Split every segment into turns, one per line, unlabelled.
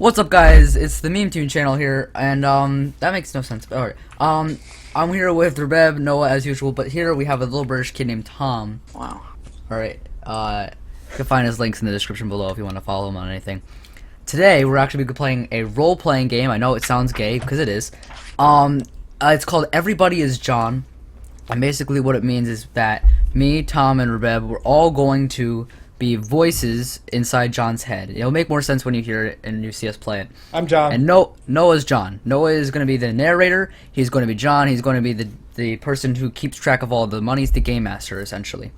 What's up, guys? It's the Meme Tune channel here, and that makes no sense. But alright, I'm here with Rebeb, Noah as usual, but here we have a little British kid named Tom.
Wow.
Alright, you can find his links in the description below if you want to follow him on anything. Today we're actually playing a role-playing game. I know it sounds gay because it is. It's called Everybody is John, and basically what it means is that me, Tom, and Rebeb, we're all going to be voices inside John's head. It'll make more sense when you hear it and you see us play it.
I'm John.
And Noah's John. Noah is going to be the narrator. He's going to be John. He's going to be the person who keeps track of all the money. He's the game master, essentially.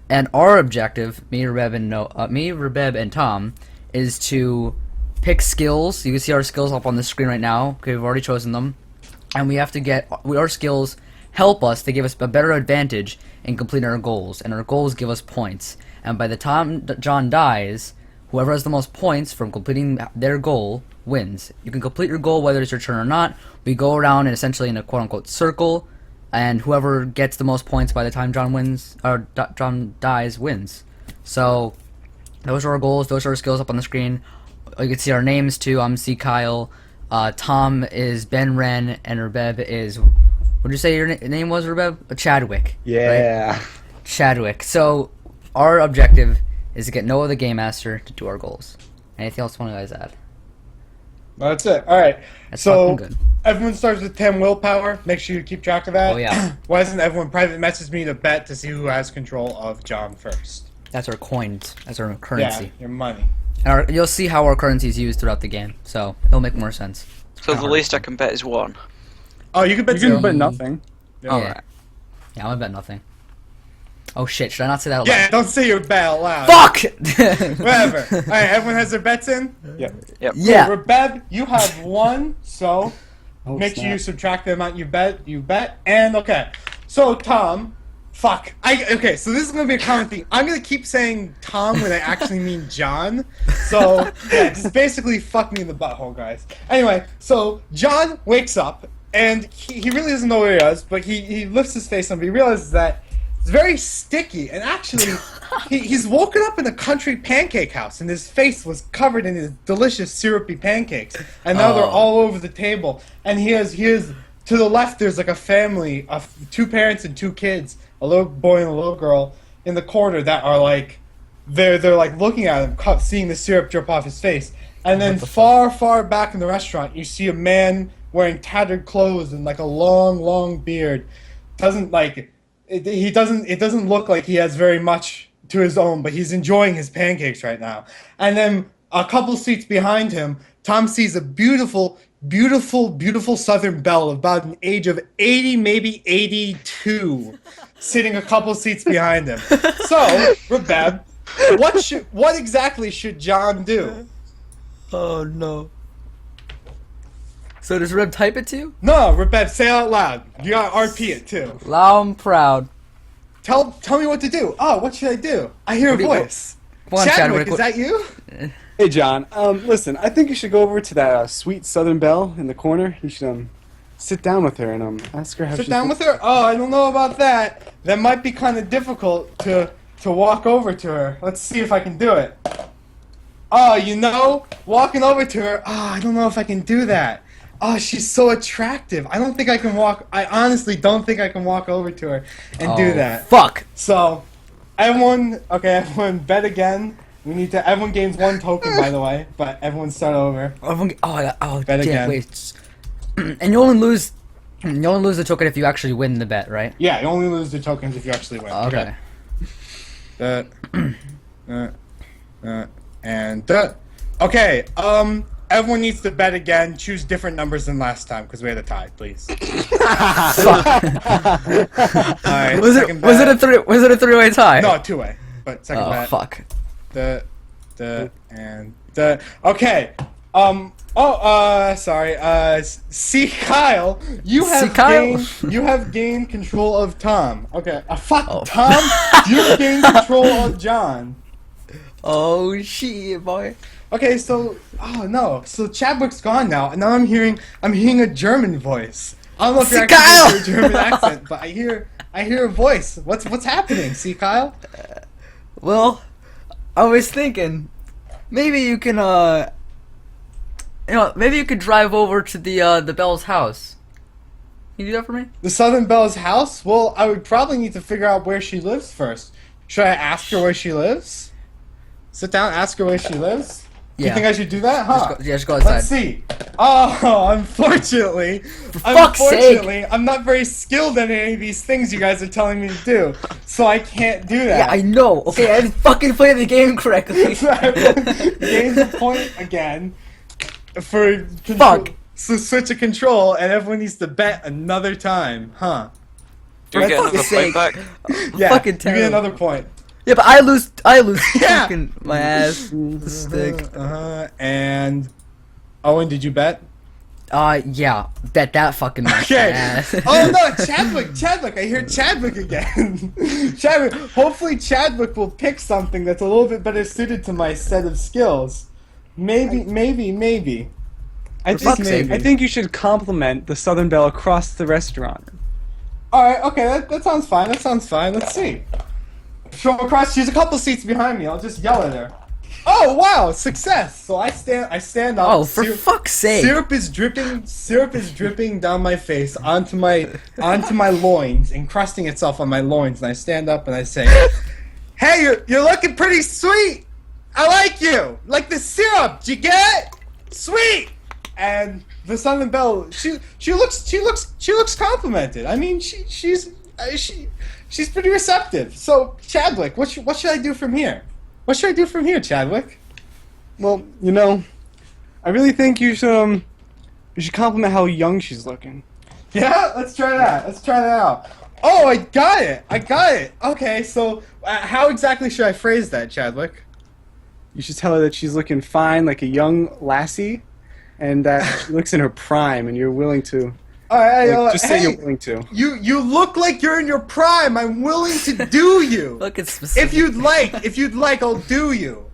And our objective, me, Rebeb, and Tom, is to pick skills. You can see our skills up on the screen right now. Okay, we've already chosen them. And we have to get our skills help us to give us a better advantage in completing our goals. And our goals give us points. And by the time John dies, whoever has the most points from completing their goal wins. You can complete your goal whether it's your turn or not. We go around and essentially in a quote-unquote circle, and whoever gets the most points by the time John wins or John dies wins. So those are our goals. Those are our skills up on the screen. You can see our names too. I'm C. Kyle. Tom is Ben Wren, and Rebeb is. What did you say your name was, Rebeb? Chadwick.
Yeah.
Right? Chadwick. So our objective is to get Noah the Game Master to do our goals. Anything else you want to guys add?
That's it. All right.
That's
so
fucking good.
everyone starts with 10 willpower. Make sure you keep track of that.
Oh, yeah.
Why doesn't everyone private message me to bet to see who has control of John first?
That's our coins. That's our currency.
Yeah, your money.
And you'll see how our currency is used throughout the game, so it'll make more sense.
So the least I can bet is 1.
Oh, you can bet
You can bet
zero.
nothing.
Yeah.
Alright.
Yeah, I'm gonna bet nothing. Oh shit, should I not say that out
Yeah,
loud?
don't say your bet out loud.
Fuck!
Whatever. All right, everyone has their bets in?
Yep.
Yep.
Yeah.
So, Rebeb, you have 1, so
Oh,
make sure
snap.
you subtract the amount you bet, and okay. So, Tom, fuck. Okay, so this is going to be a common thing. I'm going to keep saying Tom when I actually mean John. So, yeah, just basically fuck me in the butthole, guys. Anyway, so John wakes up, and he really doesn't know where he is, but he lifts his face up, and he realizes that it's very sticky, and actually, he's woken up in a country pancake house, and his face was covered in his delicious syrupy pancakes, and now they're all over the table. And he has to the left. There's like a family of 2 parents and 2 kids, a little boy and a little girl, in the corner that are like they're like looking at him, seeing the syrup drip off his face. And then far back in the restaurant, you see a man wearing tattered clothes and like a long beard. It doesn't look like he has very much to his own, but he's enjoying his pancakes right now. And then a couple seats behind him, Tom sees a beautiful Southern belle of about an age of 80, maybe 82, sitting a couple seats behind him. So, Rebeb, what exactly should John do?
Oh no. So does Reb type it to you?
No, Rebeb, say it out loud. You gotta RP it too.
Loud and proud.
Tell me what to do. Oh, what should I do? I hear a voice.
Come on,
Chadwick,
Chadwick.
is that you?
Hey, John. Listen, I think you should go over to that sweet Southern belle in the corner. You should sit down with her and ask her how
Sit
she
down with her? Oh, I don't know about that. That might be kind of difficult to walk over to her. Let's see if I can do it. Oh, walking over to her, I don't know if I can do that. Oh, she's so attractive. I honestly don't think I can walk over to her and do that.
Fuck!
So, everyone bet again. Everyone gains 1 token, by the way, but everyone start over.
Bet
Bet again.
Wait. And you only lose the token if you actually win the bet, right?
Yeah, you only lose the tokens if you actually win.
Okay.
Okay, everyone needs to bet again. Choose different numbers than last time, because we had a tie, please. Alright,
Was it a three-way tie?
No, 2-way. But second
Oh
bet.
fuck.
Okay. Sorry. See, Kyle, you have gained control of Tom. Okay.
Oh.
Tom, you've gained control of John.
Oh shit, boy.
Okay, so so Chadwick's gone now, and now I'm hearing a German voice. I don't know if you're
See, Kyle!
actually hearing a German accent, but I hear a voice. What's happening? See, Kyle?
Well, I was thinking maybe you can You know, maybe you could drive over to the Bell's house. Can you do that for me?
The Southern Belle's house? Well, I would probably need to figure out where she lives first. Should I ask her where she lives? Sit down, ask her where she lives? Do you think I should do that? Huh?
Just go outside.
Let's see. Oh, unfortunately, I'm not very skilled at any of these things you guys are telling me to do, so I can't do that.
Yeah, I know. Okay, I didn't fucking play the game correctly.
Gain the point again for control.
Fuck.
So switch of control, and everyone needs to bet another time, huh?
Do we get another
sake.
point back?
Yeah,
Fucking
you get
terrible.
another point.
Yeah, but I lose
Yeah.
fucking my ass. The stick.
And Owen, did you bet?
Yeah, that fucking messed my
Okay.
ass.
Oh no, Chadwick! I hear Chadwick again. Chadwick. Hopefully, Chadwick will pick something that's a little bit better suited to my set of skills. Maybe.
I
fuck's
think,
sake.
I think you should compliment the Southern Belle across the restaurant.
All right. Okay. That sounds fine. Let's see. From across, she's a couple seats behind me. I'll just yell at her. Oh wow, success! So I stand up.
Oh, for fuck's sake!
Syrup is dripping down my face onto my loins, encrusting itself on my loins. And I stand up and I say, "Hey, you're looking pretty sweet. I like you. Like the syrup. Did you get it? Sweet." And the Southern Belle, she looks complimented. I mean, she's pretty receptive. So Chadwick, what should I do from here? What should I do from here, Chadwick?
Well, you know, I really think you should compliment how young she's looking.
Yeah, let's try that out. Oh, I got it. Okay, so how exactly should I phrase that, Chadwick?
You should tell her that she's looking fine, like a young lassie, and that she looks in her prime, and you're willing to.
All right,
Just say you're willing to.
You look like you're in your prime. I'm willing to do you.
Look, it's specific.
If you'd like, I'll do you.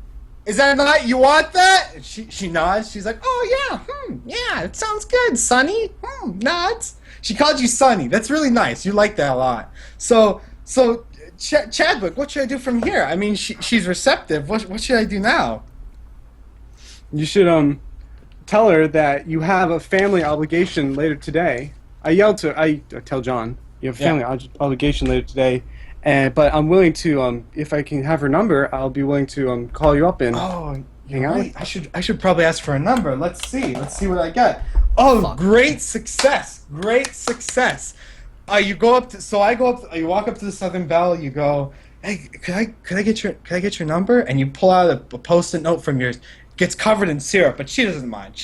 Is that not? You want that? She nods. She's like, oh yeah, yeah, it sounds good, Sonny. Nods. She called you Sonny. That's really nice. You like that a lot. So Chadwick, what should I do from here? I mean, she's receptive. What should I do now?
You should tell her that you have a family obligation later today. I tell John you have a family obligation later today, but I'm willing to if I can have her number, I'll be willing to call you up and hang out.
Right. I should probably ask for a number. Let's see what I get. Oh,
Fuck.
Great success! You go up to, you walk up to the Southern Belle. You go, hey, could I get your number? And you pull out a Post-it note from yours. Gets covered in syrup, but she doesn't mind.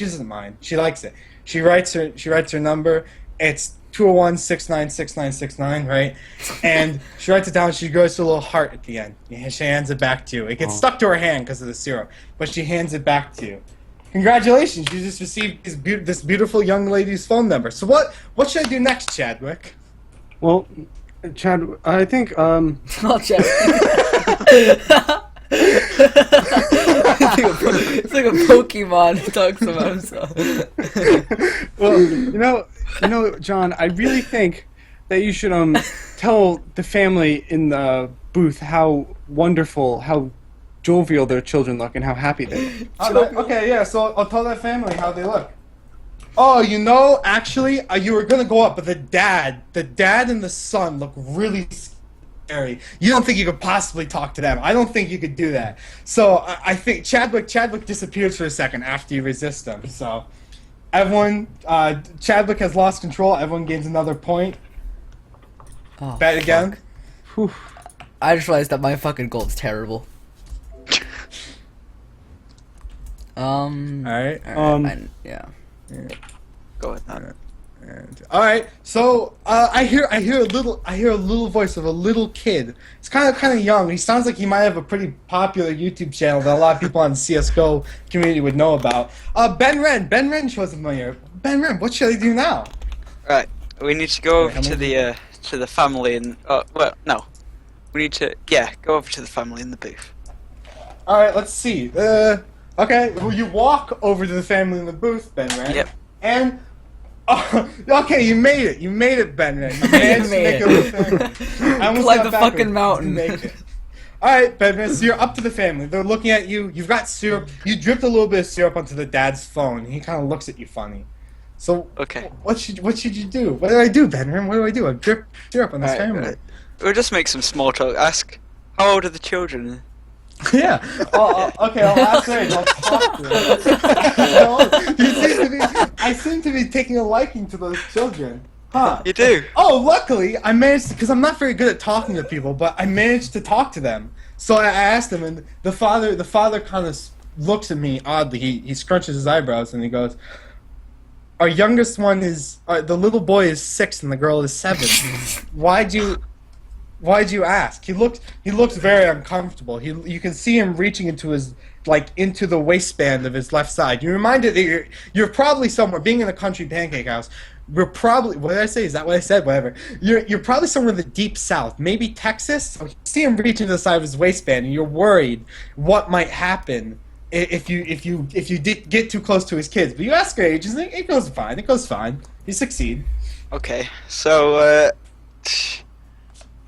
She likes it. She writes her number. It's 201-696969, right? And she writes it down. She goes to a little heart at the end. And she hands it back to you. It gets stuck to her hand because of the syrup, but she hands it back to you. Congratulations! You just received this beautiful young lady's phone number. So what should I do next, Chadwick?
Well, Chad, I think
Oh, Chad. It's like a Pokemon who talks about himself.
well, you know, John, I really think that you should tell the family in the booth how wonderful, how jovial their children look, and how happy they look.
Okay, yeah. So I'll tell that family how they look. Oh, actually, you were gonna go up, but the dad and the son look really scary. You don't think you could possibly talk to them? I don't think you could do that. So I think Chadwick disappears for a second after you resist him. So everyone, Chadwick has lost control. Everyone gains another point.
Oh,
Bet again.
Whew.
I just realized that my fucking gold's terrible.
All right.
Yeah.
Go with that.
All right, so I hear a little voice of a little kid. It's kind of young. He sounds like he might have a pretty popular YouTube channel that a lot of people on the CS:GO community would know about. Ben Ren shows up here. Ben Ren, what should I do now?
Right, we need to go over to the family and we need to go over to the family in the booth.
All right, let's see. Okay, well, you walk over to the family in the booth, Ben Ren.
Yep.
And okay, you made it, Ben Ren. You managed to make it over the family. I almost
Climb
got
the
backwards.
fucking mountain.
You make it. Alright, Benjamin, so you're up to the family. They're looking at you. You've got syrup. You dripped a little bit of syrup onto the dad's phone. He kind of looks at you funny. So,
Okay.
what should you do? What do I do, Benjamin? What do I do? I drip syrup on this family.
We'll just make some small talk. Ask, how old are the children?
Yeah. Okay, I'll ask her and I'll talk to her. I seem to be taking a liking to those children. Huh.
You do?
Oh, luckily, I managed to, because I'm not very good at talking to people, but I managed to talk to them. So I asked him, and the father kind of looks at me oddly. He scrunches his eyebrows, and he goes, our youngest one is, the little boy is 6 and the girl is 7. Why'd you ask? He looks very uncomfortable. You can see him reaching into his into the waistband of his left side. You're reminded that you're probably somewhere, being in a country pancake house. We're probably, what did I say? Is that what I said? Whatever. You're probably somewhere in the deep south, maybe Texas. So you see him reaching to the side of his waistband, and you're worried what might happen if you get too close to his kids. But you ask her age, and it goes fine. It goes fine. You succeed.
Okay, so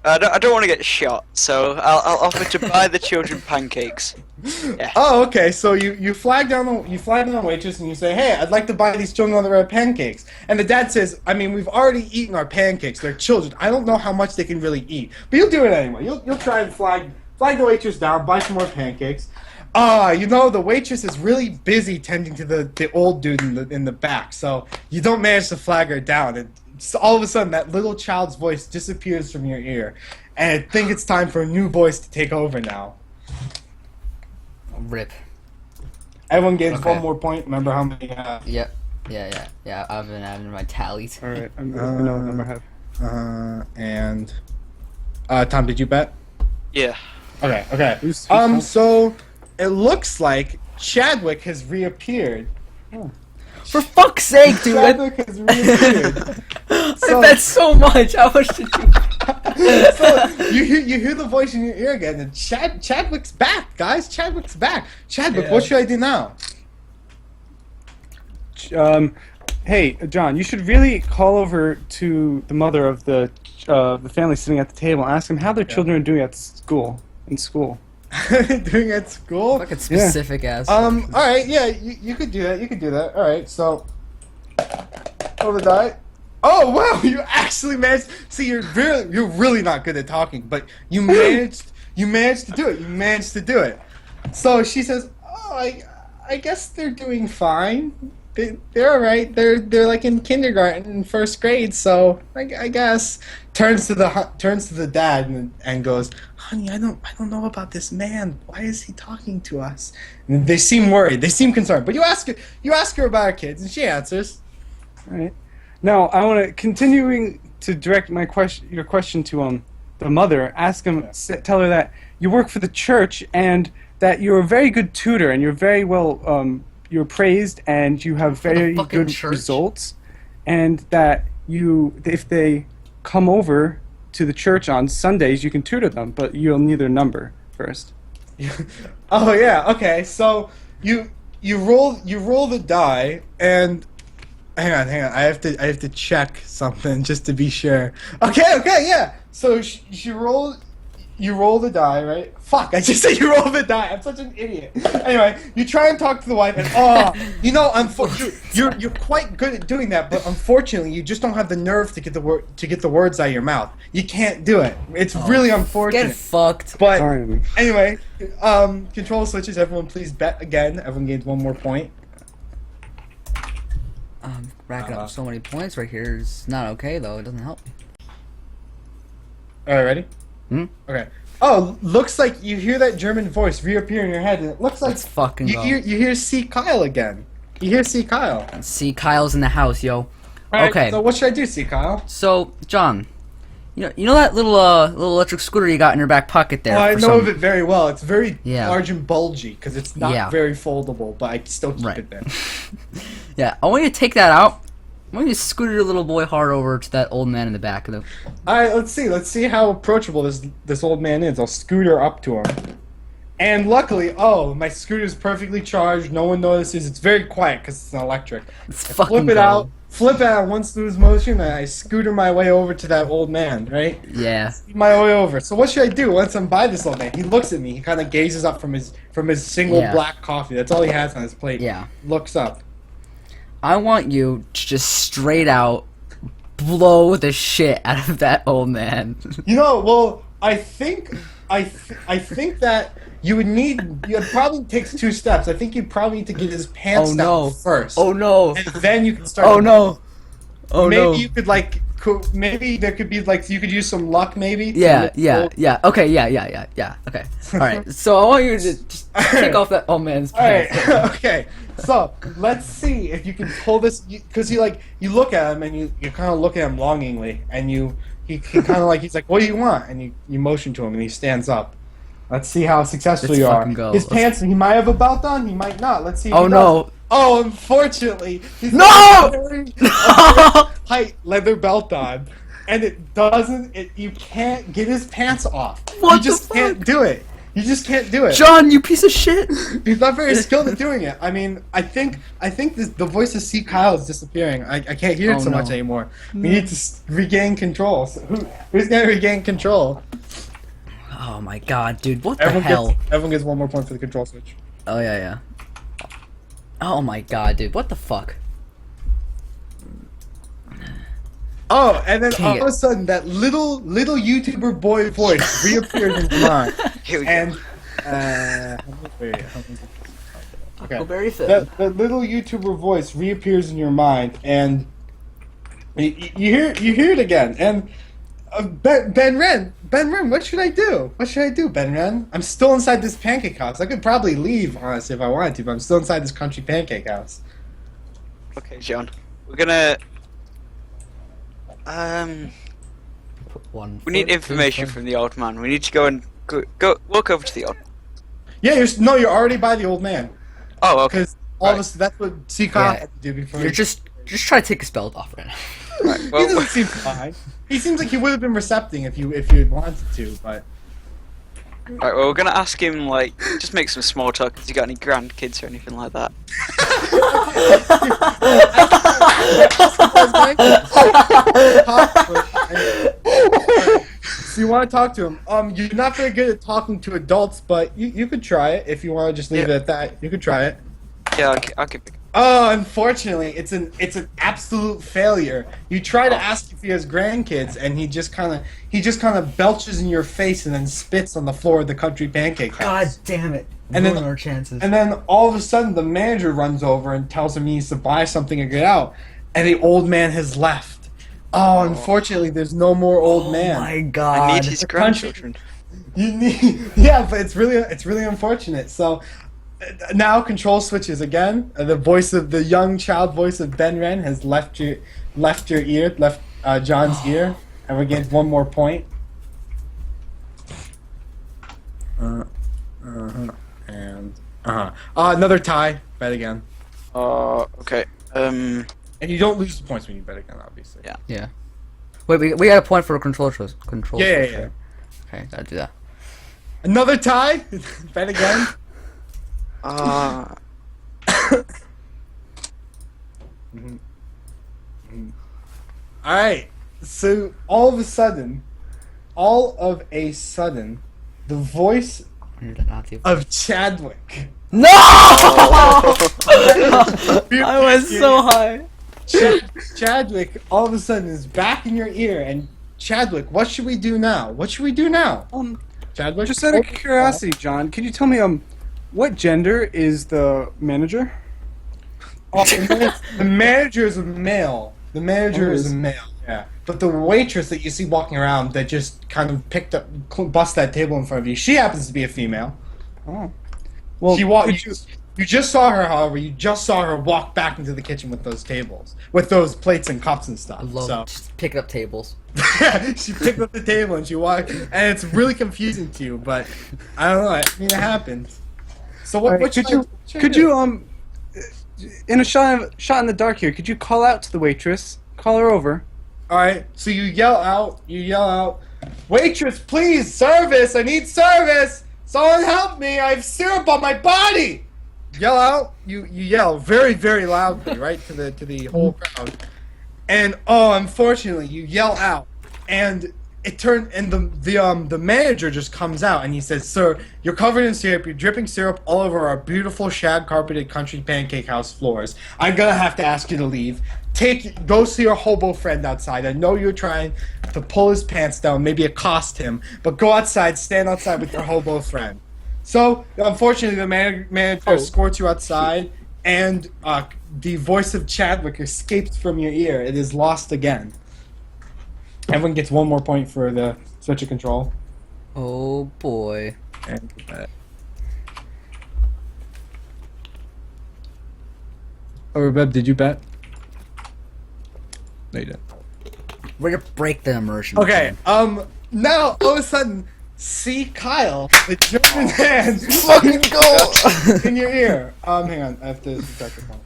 I don't want to get shot, so I'll offer to buy the children pancakes. Yeah.
Oh, okay. So you flag down the waitress and you say, "Hey, I'd like to buy these children on the red pancakes." And the dad says, "I mean, we've already eaten our pancakes. They're children. I don't know how much they can really eat, but you'll do it anyway. You'll try and flag the waitress down, buy some more pancakes." The waitress is really busy tending to the old dude in the back, so you don't manage to flag her down. And so all of a sudden, that little child's voice disappears from your ear, and I think it's time for a new voice to take over now.
Rip.
Everyone gains
Okay.
one more point. Remember how many?
Yep. Yeah. I've been having my tallies.
All right, I know what number I have.
Tom, did you bet?
Yeah.
Okay.
Who's
So it looks like Chadwick has reappeared.
For fuck's sake, dude!
Chadwick has reappeared.
I bet so much. How much did you?
So you hear the voice in your ear again, and Chadwick's back, guys. Chadwick's back. Chadwick, what should I do now?
Hey, John, you should really call over to the mother of the family sitting at the table and ask them how their children are doing at school. In school.
Doing at school?
Fucking specific ass.
All right, yeah, you could do that. You could do that. All right, so roll the die. Oh wow, you actually managed. See, you're really not good at talking, but you managed to do it. You managed to do it. So she says, "Oh, I guess they're doing fine. They're all right. They're like in kindergarten, first grade. So I guess." Turns to the dad and goes, "Honey, I don't know about this man. Why is he talking to us?" And they seem worried. They seem concerned. But you ask her about her kids, and she answers.
All right. Now I want to continuing to direct your question to the mother. Ask him, tell her that you work for the church and that you're a very good tutor and you're very well. You're praised and you have very good
church.
results, and that if they come over to the church on Sundays, you can tutor them, but you'll need their number first.
Oh yeah, okay. So you roll the die, and hang on. I have to check something just to be sure. Okay, yeah. So you roll the die, right? Fuck, I just said you roll the die. I'm such an idiot. Anyway, you try and talk to the wife, and you're quite good at doing that, but unfortunately, you just don't have the nerve to get the words out of your mouth. You can't do it. It's really unfortunate.
Get fucked.
But
Sorry.
anyway, control switches. Everyone, please bet again. Everyone gains one more point.
Racking up so many points right here is not okay though. It doesn't help.
All right, ready? Okay. Oh, looks like you hear that German voice reappear in your head, and it looks like
Let's fucking
you
go.
hear C. Kyle again. You hear C. Kyle.
See, Kyle's in the house, yo.
All right,
Okay.
So what should I do, C. Kyle?
So, John, you know that little electric scooter you got in your back pocket there?
Oh, I
for
know
some-
of it very well. It's very
Yeah.
large and bulgy because it's not
Yeah.
very foldable, but I still keep
Right.
it there.
Yeah, I want you to take that out. I want you to scooter your little boy hard over to that old man in the back of the.
All right, let's see how approachable this old man is. I'll scooter up to him, And luckily, oh, my scooter's perfectly charged. No one notices. It's very quiet because it's an electric.
It's
I
fucking
flip it out one snooze motion, and I scooter my way over to that old man, right?
Yeah.
My way over. So what should I do once I'm by this old man? He looks at me. He kind of gazes up from his single
Yeah.
black coffee. That's all he has on his plate.
Yeah.
Looks up.
I want you to just straight out blow the shit out of that old man.
You know, well, I think that it probably takes 2 steps. I think you probably need to get his pants
Oh
down
no.
first.
Oh no.
And then you can start.
Oh no. Oh
maybe
no.
you could maybe there could be you could use some luck maybe.
Yeah. Okay, yeah. Okay. Alright, so I want you to just take off that old man's pants.
Alright, okay. So, let's see if you can pull this, because you look at him and you kind of look at him longingly, and he kind of he's like, what do you want? And you motion to him and he stands up. Let's see how successful
Let's
you are.
fucking go.
His pants, he might have a belt on, he might not. Let's see if
Oh
he
no.
does. Oh, unfortunately, he's
No!
wearing a tight leather belt on, and you can't get his pants off.
What
you just
the
can't
fuck?
do it. You just can't do it.
John, you piece of shit!
He's not very skilled at doing it. I mean, I think the voice of C. Kyle is disappearing. I can't hear it
Oh,
so
no.
much anymore. We need to regain control. So who's gonna regain control?
Oh my god, dude, what the hell?
Everyone gets 1 more point for the control switch.
Oh yeah. Oh my god, dude, what the fuck?
Oh, and then
Dang
all
it.
of a sudden, that little YouTuber boy voice reappeared in your mind.
Here we go.
And okay.
Huckleberry Finn.
The little YouTuber voice reappears in your mind, and you hear it again. And Ben Ren, what should I do? What should I do, Ben Ren? I'm still inside this pancake house. I could probably leave, honestly, if I wanted to, but I'm still inside this country pancake house.
Okay, John. We're gonna. We need information from the old man. We need to go walk over to the old.
Yeah, you're already by the old man.
Oh, okay.
Because that's what C. Kyle
Yeah.
had to do before.
You're just try to take his belt off right now.
Right,
He
well,
doesn't seem fine. He seems like he would have been recepting if you had wanted to, but
right, well, we're gonna ask him just make some small talk. Has he got any grandkids or anything like that?
so you want to talk to him. You're not very good at talking to adults, but you could try it if you want to just leave it at that. You could try it.
Yeah, I'll give it.
Oh, unfortunately, it's an absolute failure. You try to ask if he has grandkids, and he just kind of belches in your face and then spits on the floor of the country pancake house.
damn it.
And then-
Ruin our chances.
And then all of a sudden, the manager runs over and tells him he needs to buy something and get out, and the old man has left. Oh, unfortunately, there's no more old man.
Oh my
I
god.
need his grandchildren.
Yeah, but it's really unfortunate. So now control switches again. The young child voice of Ben Ren has left John's ear, and we get 1 more point. Another tie. Bet again,
Okay.
and you don't lose the points when you bet again, obviously.
Yeah.
Yeah. Wait, we got a point for a control switch.
Yeah.
Okay, gotta do that.
Another tie. Bet again. All right. So all of a sudden, the voice of Chadwick.
No! I was so high.
Chadwick all of a sudden is back in your ear, and Chadwick, what should we do now? Chadwick,
Just out of curiosity, John, can you tell me what gender is the manager?
The manager is a male. The manager is a male. Yeah. But the waitress that you see walking around that just kind of bust that table in front of you, she happens to be a female.
Oh. Well,
You just saw her, however, you just saw her walk back into the kitchen with those plates and cups and stuff.
I love just picking up tables.
She picked up the table and she walked, and it's really confusing to you, but I don't know. I mean, it happens. So what?
Alright, could you in a shot in the dark here, could you call out to the waitress? Call her over.
All right. So you yell out, waitress, please, service. I need service. Someone help me! I have syrup on my body! Yell out. You yell very, very loudly, right, to the whole crowd. And unfortunately, you yell out, and the manager just comes out and he says, "Sir, you're covered in syrup. You're dripping syrup all over our beautiful shag carpeted country pancake house floors. I'm gonna have to ask you to leave. Go see your hobo friend outside. I know you're trying to pull his pants down, maybe accost him, but go outside, stand outside with your hobo friend." So unfortunately, the manager escorts you outside, and the voice of Chadwick escapes from your ear. It is lost again. Everyone gets 1 more point for the switch of control.
Oh boy.
And Rebeb, did you bet? No, you didn't.
We're gonna break the immersion.
Okay. Now all of a sudden, see Kyle, the German man,
Fucking go!
in your ear. Hang on, I have to subtract the phone.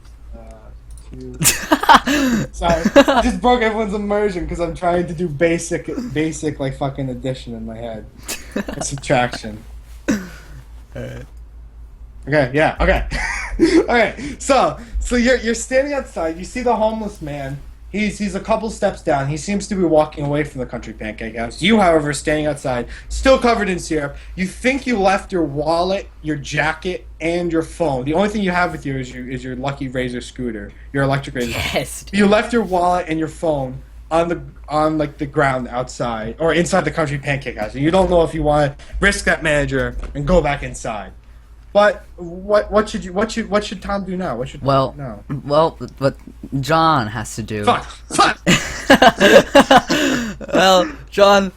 Sorry, I just broke everyone's immersion because I'm trying to do basic like fucking addition in my head. And subtraction. Okay, yeah, okay. Okay, so you're standing outside, you see the homeless man. He's a couple steps down. He seems to be walking away from the country pancake house. You, however, are standing outside, still covered in syrup. You think you left your wallet, your jacket, and your phone. The only thing you have with you is your lucky Razor scooter, your electric Razor.
Yes.
You left your wallet and your phone on the ground outside or inside the country pancake house. And you don't know if you want to risk that manager and go back inside. But what should Tom do now? What should Tom do now?
Well, what John has to do.
Fuck!
Well, John,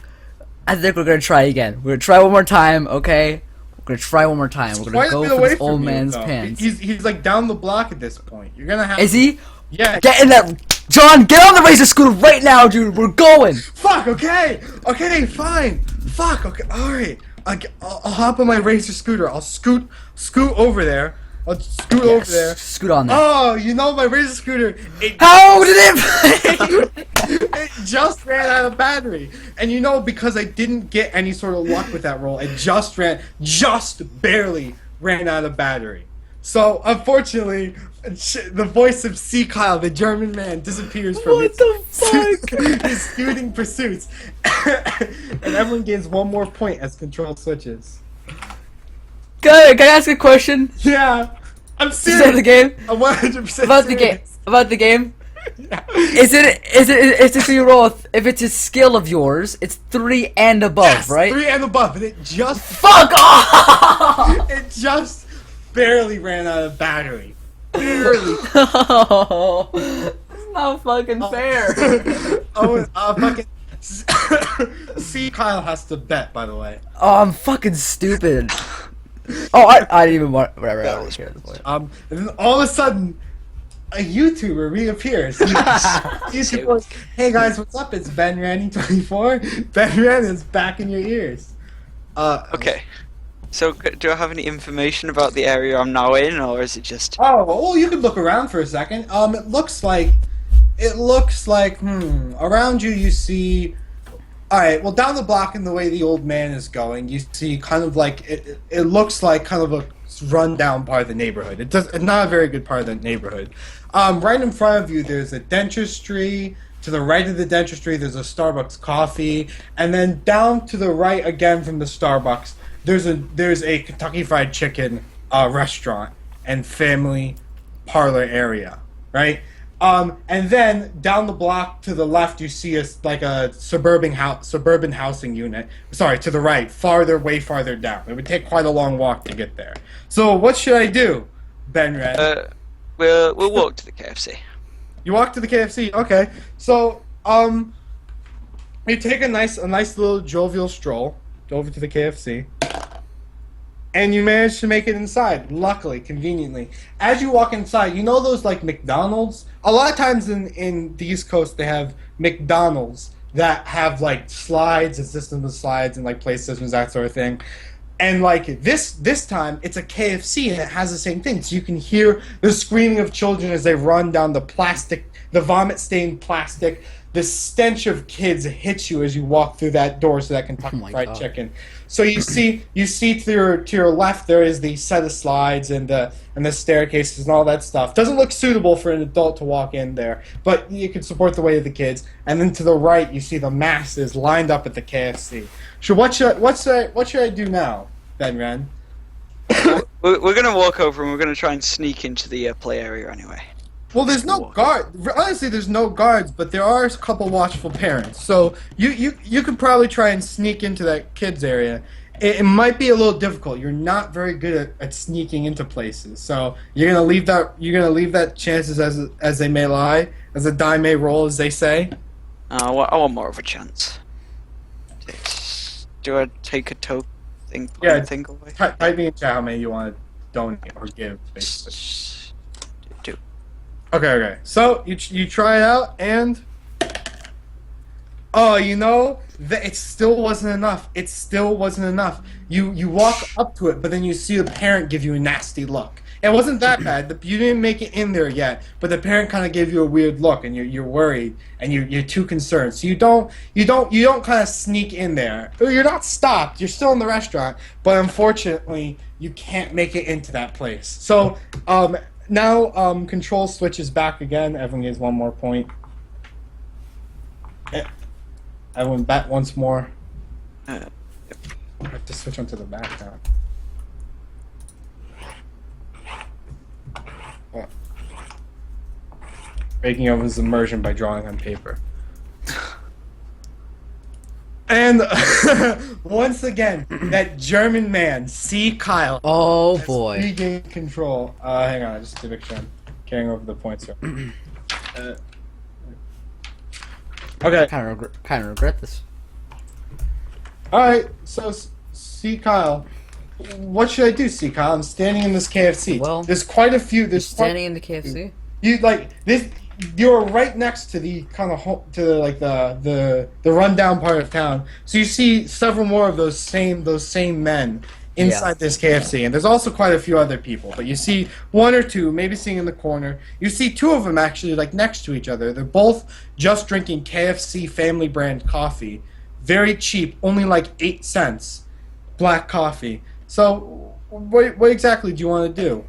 I think we're gonna try again. We're gonna try one more time, okay? We're gonna try one more time. We're gonna go for this old man's pants.
He's like down the block at this point. You're gonna have.
Is he?
Yeah.
Get in that, John! Get on the Razor scooter right now, dude. We're going.
Fuck. Okay, fine. Fuck. Okay. All right. I'll hop on my Razor scooter. I'll scoot over there. Over there.
Scoot on there.
Oh, you know my Razor scooter.
How did it?
It just ran out of battery, and you know because I didn't get any sort of luck with that roll, it just barely ran out of battery. So unfortunately, the voice of C. Kyle, the German man, disappears from his scooting pursuits, and everyone gains 1 more point as control switches.
Can I ask a question?
Yeah, I'm serious.
Is that the game?
I'm 100%
About the game. About the game. Yeah. Is it so you roll? If it's a skill of yours, it's 3 and above,
yes,
right?
3 and above, and it just
fuck off.
It just barely ran out of battery. Barely.
Oh, it's not fucking fair.
Fucking. See, Kyle has to bet, by the way.
Oh, I'm fucking stupid. Oh, I didn't even want. Whatever. I don't care at this point.
And then all of a sudden, a YouTuber reappears. YouTuber goes, "Hey guys, what's up? It's Ben Randy24. Ben Randy is back in your ears."
Okay. So, do I have any information about the area I'm now in, or is it just?
Oh, well, you could look around for a second. It looks like, around you see. All right, well, down the block in the way the old man is going, you see kind of like it looks like kind of a rundown part of the neighborhood. It's not a very good part of the neighborhood. Right in front of you, there's a dentistry. To the right of the dentistry, there's a Starbucks coffee, and then down to the right again from the Starbucks, there's a Kentucky Fried Chicken restaurant and family parlor area, right? And then down the block to the left, you see a suburban housing unit. Sorry, to the right, way farther down. It would take quite a long walk to get there. So what should I do, Ben Red?
We'll walk to the KFC.
You walk to the KFC, okay? So you take a nice little jovial stroll over to the KFC. And you manage to make it inside, luckily, conveniently. As you walk inside, you know those like McDonald's? A lot of times in the East Coast, they have McDonald's that have like slides, a system of slides and like play systems, that sort of thing. And like this time, it's a KFC and it has the same thing. So you can hear the screaming of children as they run down the vomit-stained plastic the stench of kids hits you as you walk through that door to that Kentucky
Oh my
Fried
God.
Chicken. So you see to your left there is the set of slides and the staircases and all that stuff. Doesn't look suitable for an adult to walk in there, but you can support the weight of the kids. And then to the right you see the masses lined up at the KFC. So what should I do now, Ben Ren?
We're gonna walk over and we're gonna try and sneak into the play area anyway.
Well, there's no guard. Honestly, there's no guards, but there are a couple watchful parents. So you could probably try and sneak into that kids area. It might be a little difficult. You're not very good at sneaking into places. So you're gonna leave that chances as they may lie, as the die may roll, as they say.
I want more of a chance. Do I take a token thing?
Yeah.
Thing away?
Type me in chat how many you want to donate or give, basically.
Do.
Okay. So you try it out and it still wasn't enough. It still wasn't enough. You walk up to it, but then you see the parent give you a nasty look. It wasn't that bad. You didn't make it in there yet, but the parent kind of gave you a weird look, and you're worried, and you're too concerned. So you don't kind of sneak in there. You're not stopped. You're still in the restaurant, but unfortunately, you can't make it into that place. So now control switches back again. Everyone gets one more point. Everyone bat once more. I have to switch onto the back now. Oh. Breaking up his immersion by drawing on paper. And once again, that German man, C. Kyle.
Oh
has
boy.
regained control. Hang on, just to make sure I'm carrying over the points here. Okay.
Kind of regret this.
All right. So, C. Kyle, what should I do, C. Kyle? I'm standing in this KFC.
Well,
there's quite a few. There's
Standing in the KFC.
You like this. You're right next to the kind of the rundown part of town. So you see several more of those same men inside this KFC, and there's also quite a few other people. But you see one or two, maybe sitting in the corner. You see two of them actually like next to each other. They're both just drinking KFC family brand coffee, very cheap, only like 8 cents, black coffee. So what exactly do you want to do?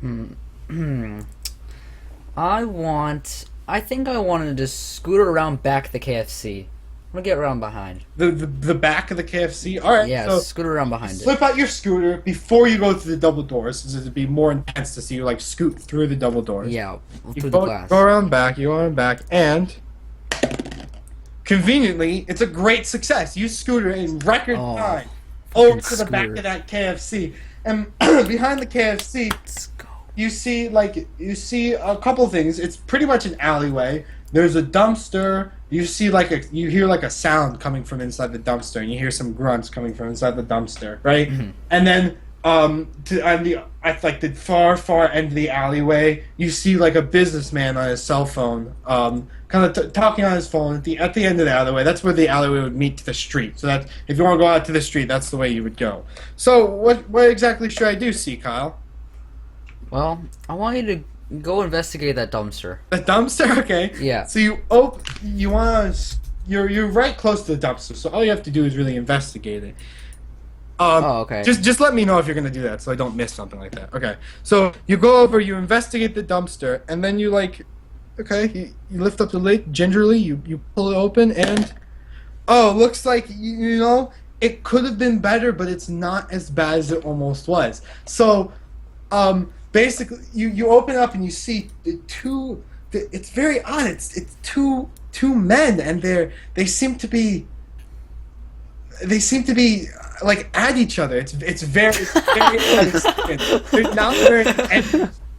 I think I wanted to just scooter around back the KFC. I'm gonna get around behind.
The back of the KFC. All right.
Yeah,
So
scooter around behind it.
slip out your scooter before you go through the double doors, since it'd be more intense to see you like scoot through the double doors.
Yeah,
You
through the
go
glass.
around back. You go around back, and conveniently, it's a great success. You scooter in record
Oh,
time over to the back
scooter.
of that KFC, and behind the KFC,
Let's go.
you see a couple things. It's pretty much an alleyway. There's a dumpster. You hear like a sound coming from inside the dumpster, and you hear some grunts coming from inside the dumpster, right?
Mm-hmm.
And then at the far end of the alleyway, you see like a businessman on his cell phone, kind of talking on his phone at the end of the alleyway. That's where the alleyway would meet to the street. So that if you want to go out to the street, that's the way you would go. So what exactly should I do, C. Kyle?
Well, I want you to go investigate that dumpster.
The dumpster, okay.
Yeah.
So you're right close to the dumpster. So all you have to do is really investigate it.
Oh, okay.
Just let me know if you're gonna do that, so I don't miss something like that. Okay. So you go over, you investigate the dumpster, and then you you lift up the lid gingerly. You pull it open, and looks like it could have been better, but it's not as bad as it almost was. So, basically, you open up and you see it's very odd. It's two men, and they seem to be like at each other. It's very odd.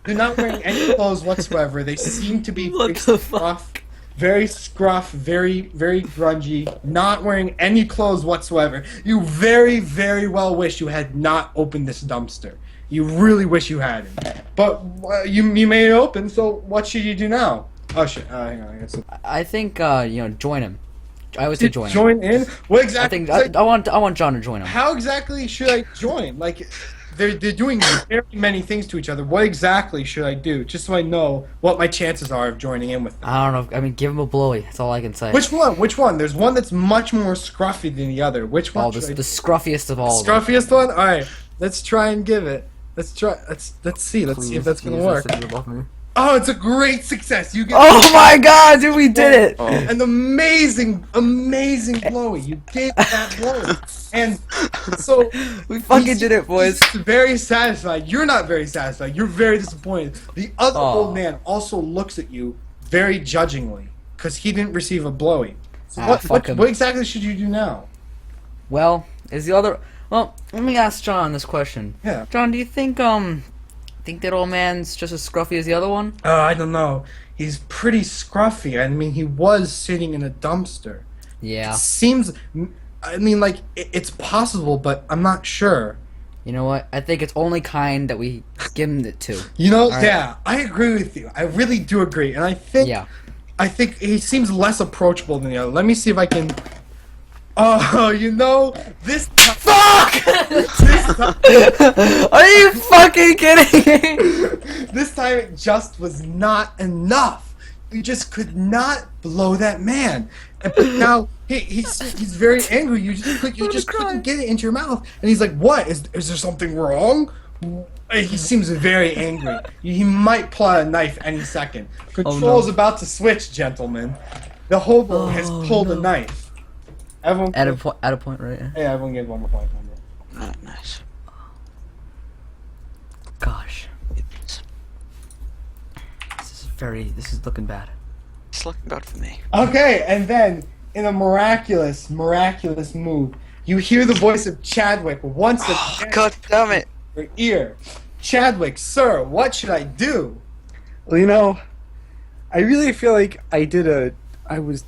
They're not wearing any clothes whatsoever. They seem to be
What the fuck?
very scruff, very grungy, not wearing any clothes whatsoever. You very, very well wish you had not opened this dumpster. You really wish you hadn't. But you made it open, so what should you do now? Oh shit, hang on.
I think join him. I always say join him.
Join in? What
I
exactly?
think I want John to join him.
How exactly should I join? Like, they're doing very many things to each other. What exactly should I do, just so I know what my chances are of joining in with them?
I don't know. I mean, give him a blowy. That's all I can say.
Which one? Which one? There's one that's much more scruffy than the other. Which one?
Oh, the scruffiest of all.
Scruffiest one. All right, let's try and give it. Let's try. Let's see. Let's see if that's gonna work. Oh, it's a great success. You get.
Oh my God, dude, we did it!
An amazing blowy. You gave that blowy, and so
We fucking did it, boys.
he's very satisfied. You're not very satisfied. You're very disappointed. The other old man also looks at you very judgingly because he didn't receive a blowy. So
Fuck him.
what exactly should you do now?
Well, is the other? Well, let me ask John this question.
Yeah.
John, do you think that old man's just as scruffy as the other one?
I don't know. He's pretty scruffy. I mean, he was sitting in a dumpster.
Yeah.
Seems. I mean, like it's possible, but I'm not sure.
You know what? I think it's only kind that we give him it to.
You know,
All right.
yeah, I agree with you. I really do agree, and I think.
Yeah.
I think he seems less approachable than the other. Let me see if I can. Oh, you know, this time.
Fuck!
This time,
Are you fucking kidding me?
this time it just was not enough. You just could not blow that man. And but now he's very angry. You just couldn't get it into your mouth. And he's like, "What is there something wrong?" He seems very angry. He might pull out a knife any second. Control's about to switch, gentlemen. The hobo has pulled a knife. Everyone,
At a point, right?
yeah, everyone get one more point.
Nice.
Gosh, this is looking bad.
It's looking bad for me.
Okay, and then in a miraculous move, you hear the voice of Chadwick once again
God damn it!
in your ear. Chadwick, sir, what should I do?
Well, you know, I really feel like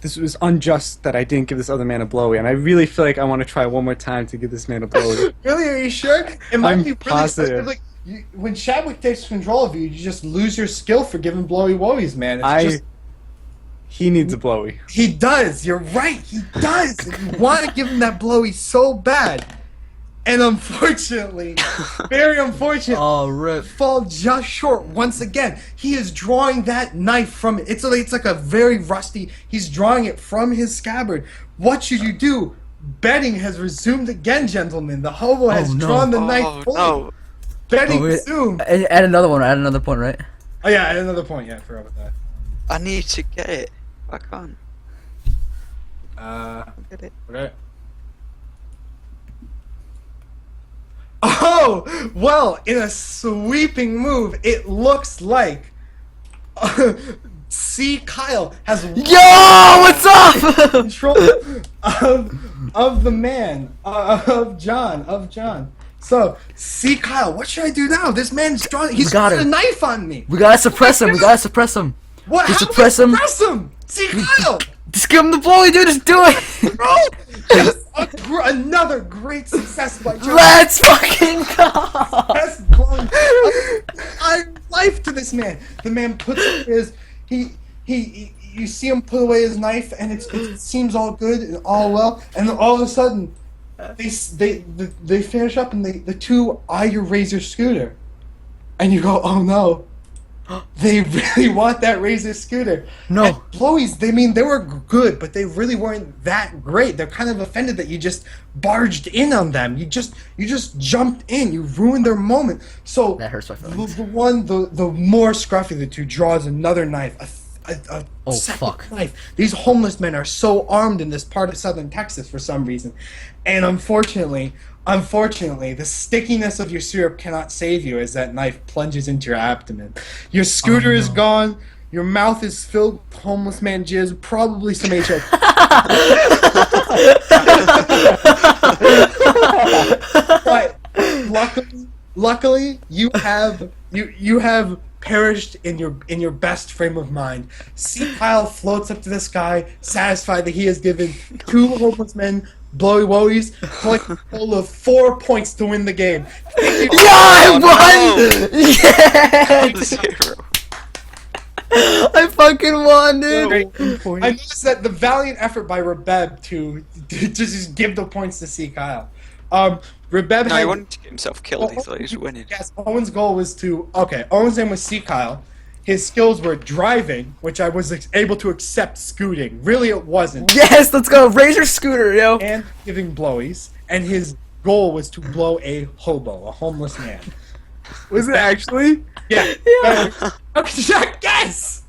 this was unjust that I didn't give this other man a blowy, and I really feel like I want to try one more time to give this man a blowy.
Really, are you sure? It might
I'm
be really
positive.
Like, when Chadwick takes control of you, you just lose your skill for giving blowy wowies, man.
He needs a blowy.
He does. You're right. He does. And you want to give him that blowy so bad, and unfortunately, very unfortunately.
Oh, rip.
Fall just short once again. He is drawing that knife from it's like a very rusty. He's drawing it from his scabbard. What should you do? Betting has resumed again, gentlemen. The hobo has drawn the knife fully.
No.
Betting resumed.
Add another one. Add another point, right?
Oh yeah, at another point. Yeah, I forgot about that.
I need to get it. I can't. Get it.
Okay. Oh, well, in a sweeping move, it looks like C. Kyle has
Yo, what's up?
control of the man, of John. So, C. Kyle, what should I do now? This man's drawing. He's
got
got a
him.
knife on me.
We gotta suppress him.
What?
Just
How do we
suppress him.
suppress him? C. Kyle.
Just give him the blowy, dude. Just do it.
Bro, yes, another great success by John.
Let's fucking go.
That's blowing life to this man. The man puts up his you see him put away his knife, and it seems all good and all well, and then all of a sudden they finish up, and the two eye your Razor scooter, and you go, oh no. They really want that Razor scooter.
No.
And blowies, they were good, but they really weren't that great. They're kind of offended that you just barged in on them. You just jumped in. You ruined their moment. So
That hurts my feelings.
the more scruffy of the two draws another knife. A second
fuck.
knife. These homeless men are so armed in this part of southern Texas for some reason. And unfortunately, the stickiness of your syrup cannot save you as that knife plunges into your abdomen. Your scooter is gone. Your mouth is filled with homeless man jizz, probably some HIV. But luckily, you have perished in your best frame of mind. C. Kyle floats up to the sky, satisfied that he has given two homeless men blowy wowies, collecting a total of 4 points to win the game.
Yeah, I won! Yeah!
0.
I fucking won, dude!
I noticed that the valiant effort by Rebeb to just give the points to C. Kyle. Rebeb
No, he
had,
wanted to get himself killed. He thought he was winning.
yes, Owen's goal was to, okay, Owen's name was C. Kyle. His skills were driving, which I was able to accept scooting. Really, it wasn't.
Yes, let's go. Razor scooter, yo.
And giving blowies. And his goal was to blow a hobo, a homeless man.
Was it actually?
Yeah. How could you not guess?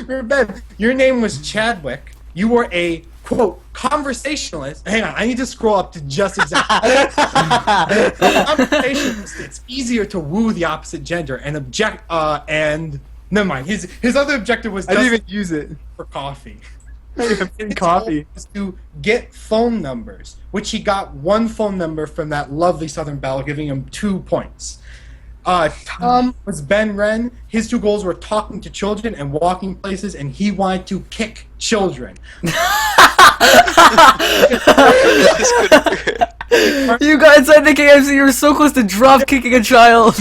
Rebeb, your name was Chadwick. You were a, quote, conversationalist. Hang on, I need to scroll up to just exactly. Conversationalist, it's easier to woo the opposite gender and and never mind. His other objective was
I didn't
just
even use it.
for coffee.
Free coffee.
Was to get phone numbers, which he got one phone number from that lovely Southern Belle, giving him 2 points. Tom was Ben Wren. His 2 goals were talking to children and walking places, and he wanted to kick children.
You guys at the KFC, you were so close to drop kicking a child.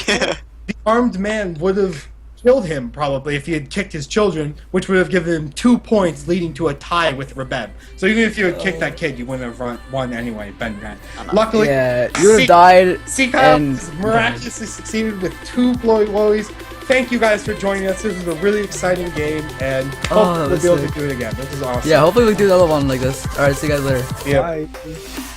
Yeah.
The armed man would have killed him probably if he had kicked his children, which would have given him 2 points, leading to a tie with Rebeb. So even if you had kicked that kid, you wouldn't have won anyway, Ben Wren. Luckily,
Yeah, you would have died.
Kyle
and-
miraculously succeeded with 2 blowies. Thank you guys for joining us. This was a really exciting game, and hopefully we'll
that's
be able
sick.
to do it again. This is awesome.
Yeah, hopefully we do another one like this. Alright, see you guys later.
Yeah.
Bye.